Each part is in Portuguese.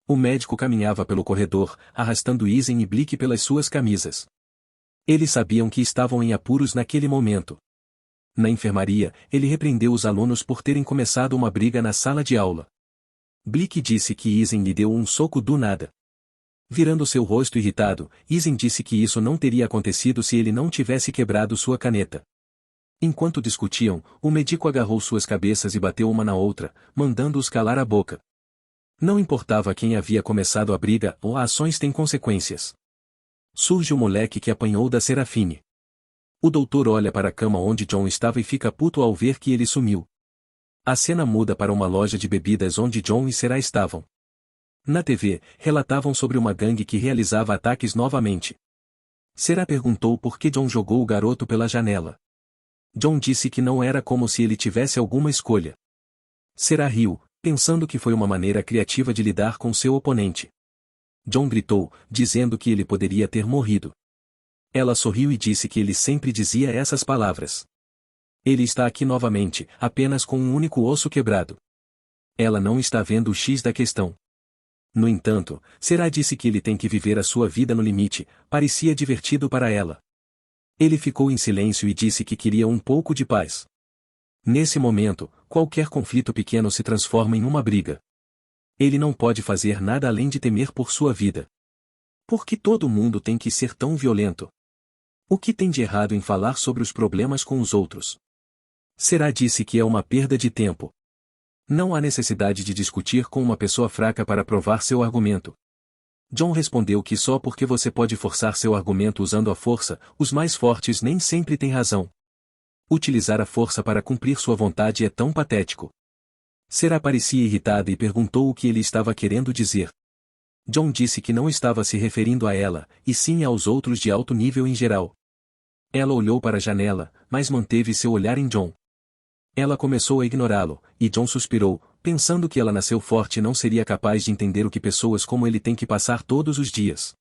O médico caminhava pelo corredor, arrastando Isen e Blick pelas suas camisas. Eles sabiam que estavam em apuros naquele momento. Na enfermaria, ele repreendeu os alunos por terem começado uma briga na sala de aula. Blick disse que Isen lhe deu um soco do nada. Virando seu rosto irritado, Isen disse que isso não teria acontecido se ele não tivesse quebrado sua caneta. Enquanto discutiam, o médico agarrou suas cabeças e bateu uma na outra, mandando-os calar a boca. Não importava quem havia começado a briga, ou ações têm consequências. Surge o moleque que apanhou da Serafine. O doutor olha para a cama onde John estava e fica puto ao ver que ele sumiu. A cena muda para uma loja de bebidas onde John e Sarah estavam. Na TV, relatavam sobre uma gangue que realizava ataques novamente. Sarah perguntou por que John jogou o garoto pela janela. John disse que não era como se ele tivesse alguma escolha. Sarah riu, pensando que foi uma maneira criativa de lidar com seu oponente. John gritou, dizendo que ele poderia ter morrido. Ela sorriu e disse que ele sempre dizia essas palavras. Ele está aqui novamente, apenas com um único osso quebrado. Ela não está vendo o X da questão. No entanto, Sarah disse que ele tem que viver a sua vida no limite, parecia divertido para ela. Ele ficou em silêncio e disse que queria um pouco de paz. Nesse momento, qualquer conflito pequeno se transforma em uma briga. Ele não pode fazer nada além de temer por sua vida. Por que todo mundo tem que ser tão violento? O que tem de errado em falar sobre os problemas com os outros? Sarah disse que é uma perda de tempo. Não há necessidade de discutir com uma pessoa fraca para provar seu argumento. John respondeu que só porque você pode forçar seu argumento usando a força, os mais fortes nem sempre têm razão. Utilizar a força para cumprir sua vontade é tão patético. Sarah parecia irritada e perguntou o que ele estava querendo dizer. John disse que não estava se referindo a ela, e sim aos outros de alto nível em geral. Ela olhou para a janela, mas manteve seu olhar em John. Ela começou a ignorá-lo, e John suspirou, pensando que ela nasceu forte e não seria capaz de entender o que pessoas como ele têm que passar todos os dias.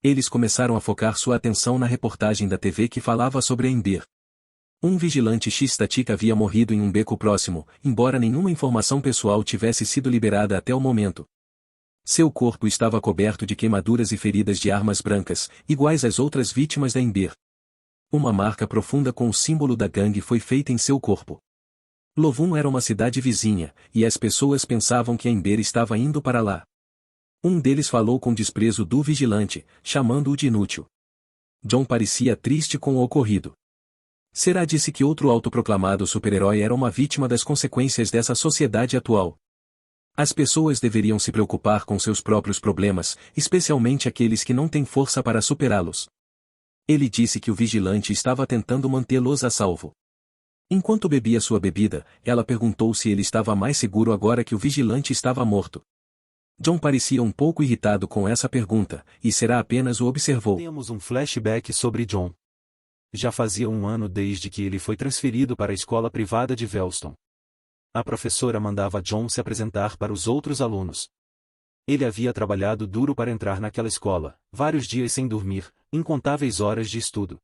Eles começaram a focar sua atenção na reportagem da TV que falava sobre Ember. Um vigilante X-Static havia morrido em um beco próximo, embora nenhuma informação pessoal tivesse sido liberada até o momento. Seu corpo estava coberto de queimaduras e feridas de armas brancas, iguais às outras vítimas da Ember. Uma marca profunda com o símbolo da gangue foi feita em seu corpo. Lovun era uma cidade vizinha, e as pessoas pensavam que a Ember estava indo para lá. Um deles falou com desprezo do vigilante, chamando-o de inútil. John parecia triste com o ocorrido. Sarah disse que outro autoproclamado super-herói era uma vítima das consequências dessa sociedade atual. As pessoas deveriam se preocupar com seus próprios problemas, especialmente aqueles que não têm força para superá-los. Ele disse que o vigilante estava tentando mantê-los a salvo. Enquanto bebia sua bebida, ela perguntou se ele estava mais seguro agora que o vigilante estava morto. John parecia um pouco irritado com essa pergunta, e Sarah apenas o observou. Temos um flashback sobre John. Já fazia um ano desde que ele foi transferido para a escola privada de Velston. A professora mandava John se apresentar para os outros alunos. Ele havia trabalhado duro para entrar naquela escola, vários dias sem dormir, incontáveis horas de estudo.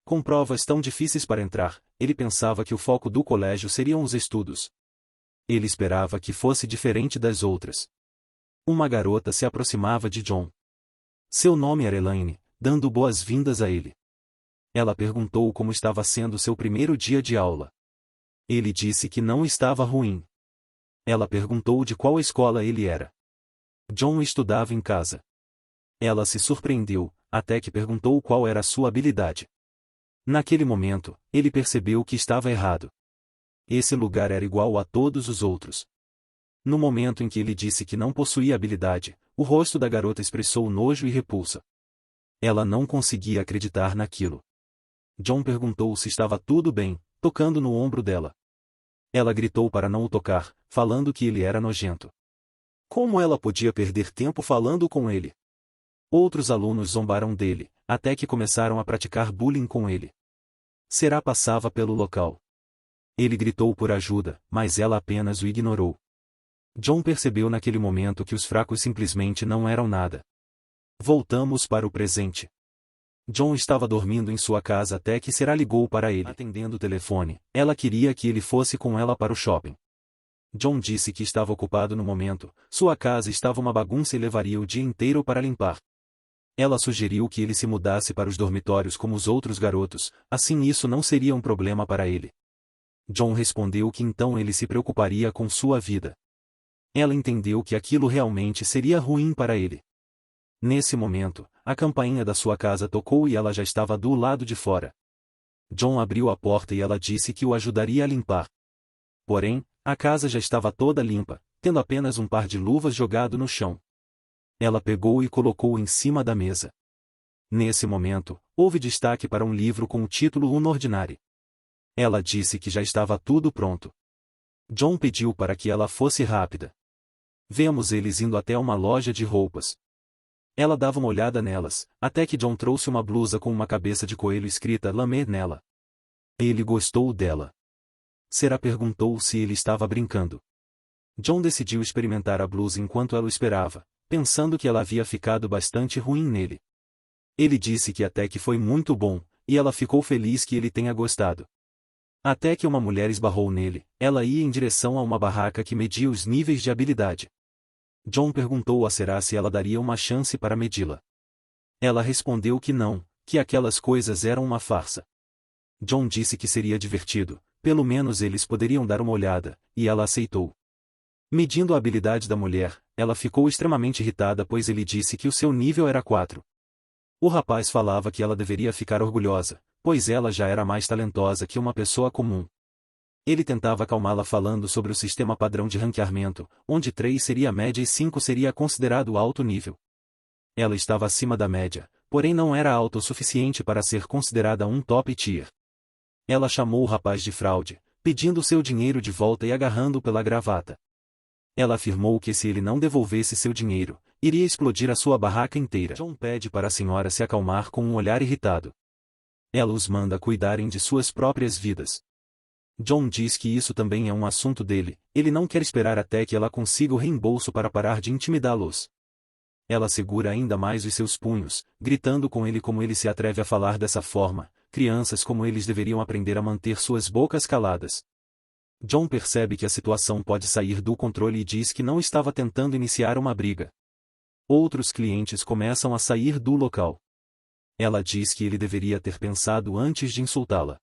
Com provas tão difíceis para entrar, ele pensava que o foco do colégio seriam os estudos. Ele esperava que fosse diferente das outras. Uma garota se aproximava de John. Seu nome era Elaine, dando boas-vindas a ele. Ela perguntou como estava sendo seu primeiro dia de aula. Ele disse que não estava ruim. Ela perguntou de qual escola ele era. John estudava em casa. Ela se surpreendeu, até que perguntou qual era a sua habilidade. Naquele momento, ele percebeu que estava errado. Esse lugar era igual a todos os outros. No momento em que ele disse que não possuía habilidade, o rosto da garota expressou nojo e repulsa. Ela não conseguia acreditar naquilo. John perguntou se estava tudo bem, tocando no ombro dela. Ela gritou para não o tocar, falando que ele era nojento. Como ela podia perder tempo falando com ele? Outros alunos zombaram dele, até que começaram a praticar bullying com ele. Sarah passava pelo local. Ele gritou por ajuda, mas ela apenas o ignorou. John percebeu naquele momento que os fracos simplesmente não eram nada. Voltamos para o presente. John estava dormindo em sua casa até que Sarah ligou para ele. Atendendo o telefone, ela queria que ele fosse com ela para o shopping. John disse que estava ocupado no momento, sua casa estava uma bagunça e levaria o dia inteiro para limpar. Ela sugeriu que ele se mudasse para os dormitórios como os outros garotos, assim isso não seria um problema para ele. John respondeu que então ele se preocuparia com sua vida. Ela entendeu que aquilo realmente seria ruim para ele. Nesse momento, a campainha da sua casa tocou e ela já estava do lado de fora. John abriu a porta e ela disse que o ajudaria a limpar. Porém, a casa já estava toda limpa, tendo apenas um par de luvas jogado no chão. Ela pegou e colocou em cima da mesa. Nesse momento, houve destaque para um livro com o título Un Ordinary. Ela disse que já estava tudo pronto. John pediu para que ela fosse rápida. Vemos eles indo até uma loja de roupas. Ela dava uma olhada nelas, até que John trouxe uma blusa com uma cabeça de coelho escrita Lamé nela. Ele gostou dela. Sarah perguntou se ele estava brincando. John decidiu experimentar a blusa enquanto ela o esperava, pensando que ela havia ficado bastante ruim nele. Ele disse que até que foi muito bom, e ela ficou feliz que ele tenha gostado. Até que uma mulher esbarrou nele, ela ia em direção a uma barraca que media os níveis de habilidade. John perguntou a Sarah se ela daria uma chance para medi-la. Ela respondeu que não, que aquelas coisas eram uma farsa. John disse que seria divertido, pelo menos eles poderiam dar uma olhada, e ela aceitou. Medindo a habilidade da mulher, ela ficou extremamente irritada pois ele disse que o seu nível era 4. O rapaz falava que ela deveria ficar orgulhosa, pois ela já era mais talentosa que uma pessoa comum. Ele tentava acalmá-la falando sobre o sistema padrão de ranqueamento, onde 3 seria a média e 5 seria considerado alto nível. Ela estava acima da média, porém não era alta o suficiente para ser considerada um top tier. Ela chamou o rapaz de fraude, pedindo seu dinheiro de volta e agarrando pela gravata. Ela afirmou que se ele não devolvesse seu dinheiro, iria explodir a sua barraca inteira. John pede para a senhora se acalmar com um olhar irritado. Ela os manda cuidarem de suas próprias vidas. John diz que isso também é um assunto dele, ele não quer esperar até que ela consiga o reembolso para parar de intimidá-los. Ela segura ainda mais os seus punhos, gritando com ele como ele se atreve a falar dessa forma, crianças como eles deveriam aprender a manter suas bocas caladas. John percebe que a situação pode sair do controle e diz que não estava tentando iniciar uma briga. Outros clientes começam a sair do local. Ela diz que ele deveria ter pensado antes de insultá-la.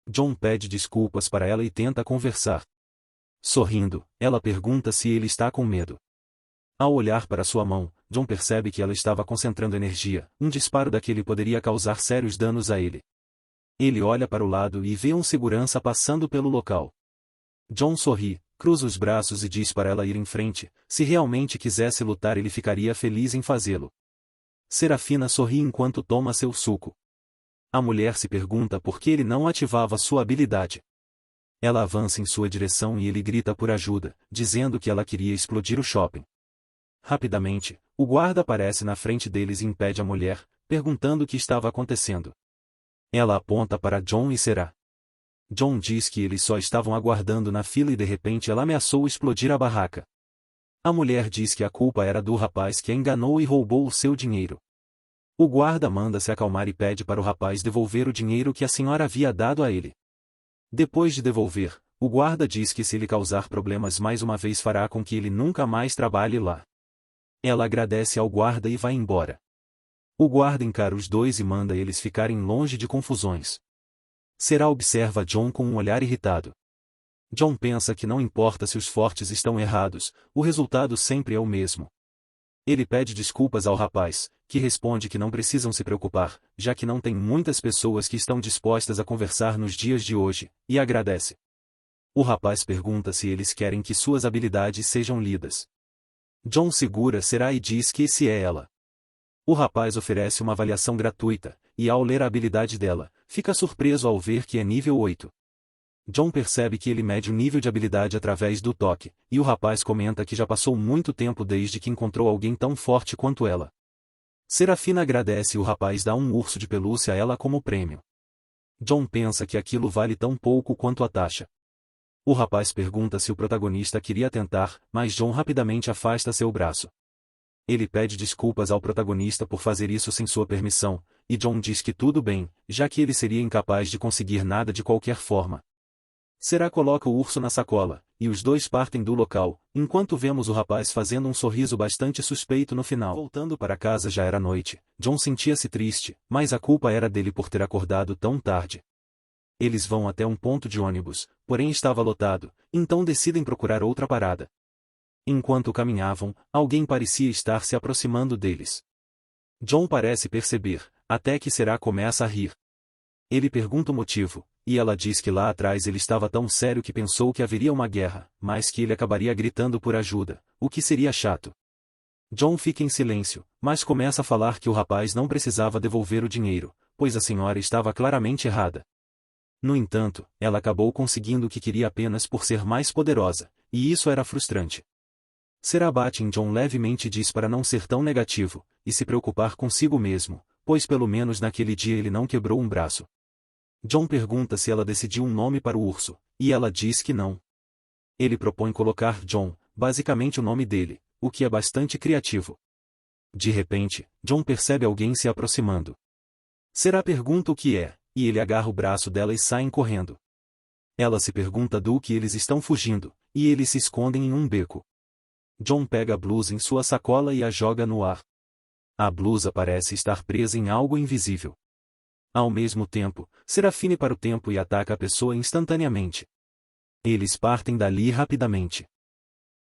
John pede desculpas para ela e tenta conversar. Sorrindo, ela pergunta se ele está com medo. Ao olhar para sua mão, John percebe que ela estava concentrando energia, um disparo daquele poderia causar sérios danos a ele. Ele olha para o lado e vê um segurança passando pelo local. John sorri, cruza os braços e diz para ela ir em frente, se realmente quisesse lutar ele ficaria feliz em fazê-lo. Serafina sorri enquanto toma seu suco. A mulher se pergunta por que ele não ativava sua habilidade. Ela avança em sua direção e ele grita por ajuda, dizendo que ela queria explodir o shopping. Rapidamente, o guarda aparece na frente deles e impede a mulher, perguntando o que estava acontecendo. Ela aponta para John e Sarah. John diz que eles só estavam aguardando na fila e de repente ela ameaçou explodir a barraca. A mulher diz que a culpa era do rapaz que a enganou e roubou o seu dinheiro. O guarda manda se acalmar e pede para o rapaz devolver o dinheiro que a senhora havia dado a ele. Depois de devolver, o guarda diz que se ele causar problemas mais uma vez fará com que ele nunca mais trabalhe lá. Ela agradece ao guarda e vai embora. O guarda encara os dois e manda eles ficarem longe de confusões. Sarah observa John com um olhar irritado. John pensa que não importa se os fortes estão errados, o resultado sempre é o mesmo. Ele pede desculpas ao rapaz, que responde que não precisam se preocupar, já que não tem muitas pessoas que estão dispostas a conversar nos dias de hoje, e agradece. O rapaz pergunta se eles querem que suas habilidades sejam lidas. John segura Sarah e diz que esse é ela. O rapaz oferece uma avaliação gratuita, e ao ler a habilidade dela, fica surpreso ao ver que é nível 8. John percebe que ele mede o nível de habilidade através do toque, e o rapaz comenta que já passou muito tempo desde que encontrou alguém tão forte quanto ela. Serafina agradece e o rapaz dá um urso de pelúcia a ela como prêmio. John pensa que aquilo vale tão pouco quanto a taxa. O rapaz pergunta se o protagonista queria tentar, mas John rapidamente afasta seu braço. Ele pede desculpas ao protagonista por fazer isso sem sua permissão, e John diz que tudo bem, já que ele seria incapaz de conseguir nada de qualquer forma. Sarah coloca o urso na sacola, e os dois partem do local, enquanto vemos o rapaz fazendo um sorriso bastante suspeito no final. Voltando para casa já era noite. John sentia-se triste, mas a culpa era dele por ter acordado tão tarde. Eles vão até um ponto de ônibus, porém estava lotado, então decidem procurar outra parada. Enquanto caminhavam, alguém parecia estar se aproximando deles. John parece perceber, até que Sarah começa a rir. Ele pergunta o motivo, e ela diz que lá atrás ele estava tão sério que pensou que haveria uma guerra, mas que ele acabaria gritando por ajuda, o que seria chato. John fica em silêncio, mas começa a falar que o rapaz não precisava devolver o dinheiro, pois a senhora estava claramente errada. No entanto, ela acabou conseguindo o que queria apenas por ser mais poderosa, e isso era frustrante. Sarah bate em John levemente e diz para não ser tão negativo, e se preocupar consigo mesmo, pois pelo menos naquele dia ele não quebrou um braço. John pergunta se ela decidiu um nome para o urso, e ela diz que não. Ele propõe colocar John, basicamente o nome dele, o que é bastante criativo. De repente, John percebe alguém se aproximando. Sarah pergunta o que é, e ele agarra o braço dela e saem correndo. Ela se pergunta do que eles estão fugindo, e eles se escondem em um beco. John pega a blusa em sua sacola e a joga no ar. A blusa parece estar presa em algo invisível. Ao mesmo tempo, Serafine para o tempo e ataca a pessoa instantaneamente. Eles partem dali rapidamente.